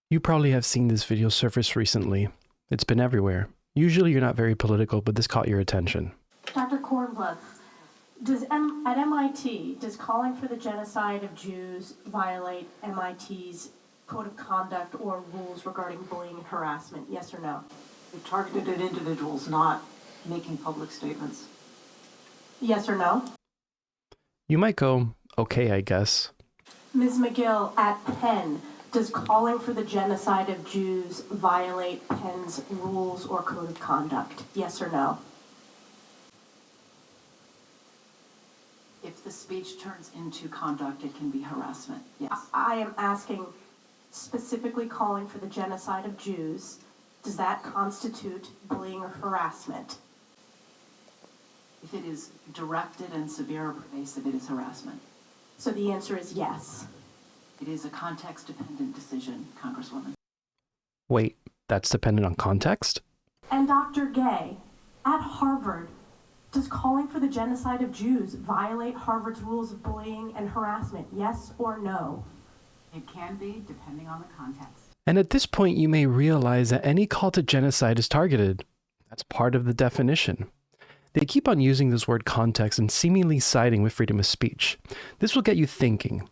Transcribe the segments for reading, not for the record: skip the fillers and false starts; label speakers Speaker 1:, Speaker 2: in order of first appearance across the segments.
Speaker 1: You probably have seen this video surface recently. It's been everywhere. Usually you're not very political, but this caught your attention.
Speaker 2: Dr. Kornbluth, at MIT, does calling for the genocide of Jews violate MIT's code of conduct or rules regarding bullying and harassment? Yes or no?
Speaker 3: They targeted at individuals, not making public statements.
Speaker 2: Yes or no?
Speaker 1: You might go, okay, I guess.
Speaker 2: Ms. McGill, at Penn, does calling for the genocide of Jews violate Penn's rules or code of conduct? Yes or no?
Speaker 3: If the speech turns into conduct, it can be harassment, yes.
Speaker 2: I am asking specifically calling for the genocide of Jews. Does that constitute bullying or harassment?
Speaker 3: If it is directed and severe or pervasive, it is harassment.
Speaker 2: So the answer is yes.
Speaker 3: It is a context-dependent decision, Congresswoman.
Speaker 1: Wait, that's dependent on context?
Speaker 2: And Dr. Gay, at Harvard, does calling for the genocide of Jews violate Harvard's rules of bullying and harassment? Yes or no?
Speaker 3: It can be, depending on the context.
Speaker 1: And at this point, you may realize that any call to genocide is targeted. That's part of the definition. They keep on using this word context and seemingly siding with freedom of speech. This will get you thinking.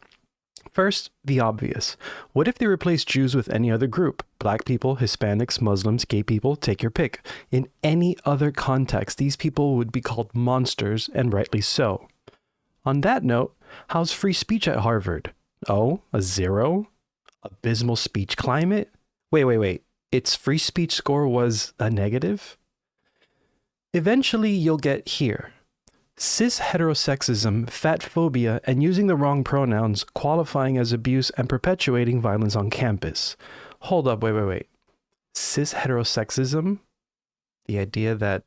Speaker 1: First, the obvious. What if they replace Jews with any other group? Black people, Hispanics, Muslims, gay people, take your pick. In any other context, these people would be called monsters, and rightly so. On that note, how's free speech at Harvard? Oh, a 0? Abysmal speech climate? Wait. Its free speech score was a negative? Eventually, you'll get here. Cis heterosexism, fat phobia, and using the wrong pronouns qualifying as abuse and perpetuating violence on campus. Hold up, wait. Cis heterosexism? The idea that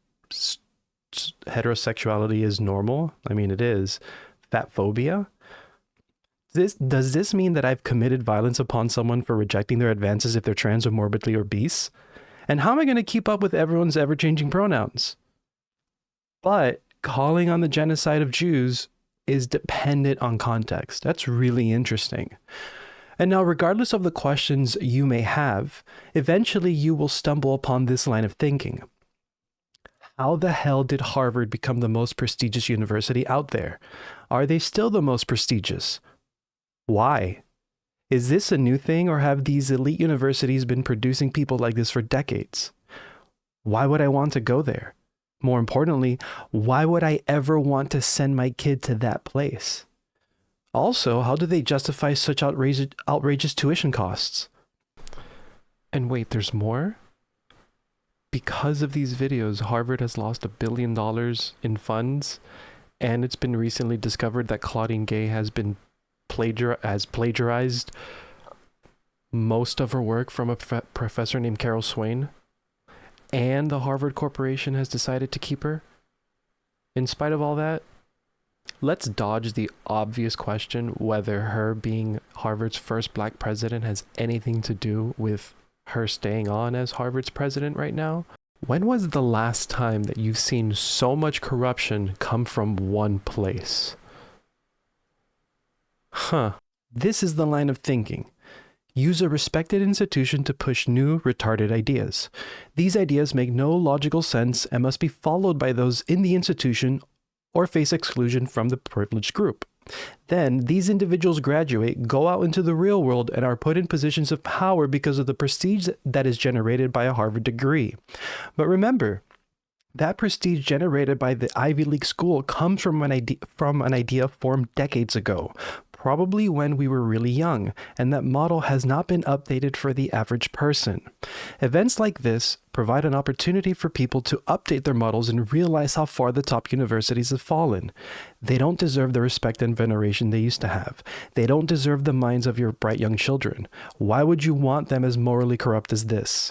Speaker 1: heterosexuality is normal? I mean, it is. Fat phobia? Does this mean that I've committed violence upon someone for rejecting their advances if they're trans or morbidly obese? And how am I going to keep up with everyone's ever-changing pronouns? But calling on the genocide of Jews is dependent on context. That's really interesting. And now, regardless of the questions you may have, eventually you will stumble upon this line of thinking. How the hell did Harvard become the most prestigious university out there? Are they still the most prestigious? Why? Is this a new thing, or have these elite universities been producing people like this for decades? Why would I want to go there? More importantly, why would I ever want to send my kid to that place? Also, how do they justify such outrageous tuition costs? And wait, there's more? Because of these videos, Harvard has lost $1 billion in funds, and it's been recently discovered that Claudine Gay has plagiarized most of her work from a professor named Carol Swain. And the Harvard Corporation has decided to keep her. In spite of all that, let's dodge the obvious question whether her being Harvard's first black president has anything to do with her staying on as Harvard's president right now. When was the last time that you've seen so much corruption come from one place? This is the line of thinking. Use a respected institution to push new, retarded ideas. These ideas make no logical sense and must be followed by those in the institution or face exclusion from the privileged group. Then, these individuals graduate, go out into the real world, and are put in positions of power because of the prestige that is generated by a Harvard degree. But remember, that prestige generated by the Ivy League school comes from an idea formed decades ago, probably when we were really young, and that model has not been updated for the average person. Events like this provide an opportunity for people to update their models and realize how far the top universities have fallen. They don't deserve the respect and veneration they used to have. They don't deserve the minds of your bright young children. Why would you want them as morally corrupt as this?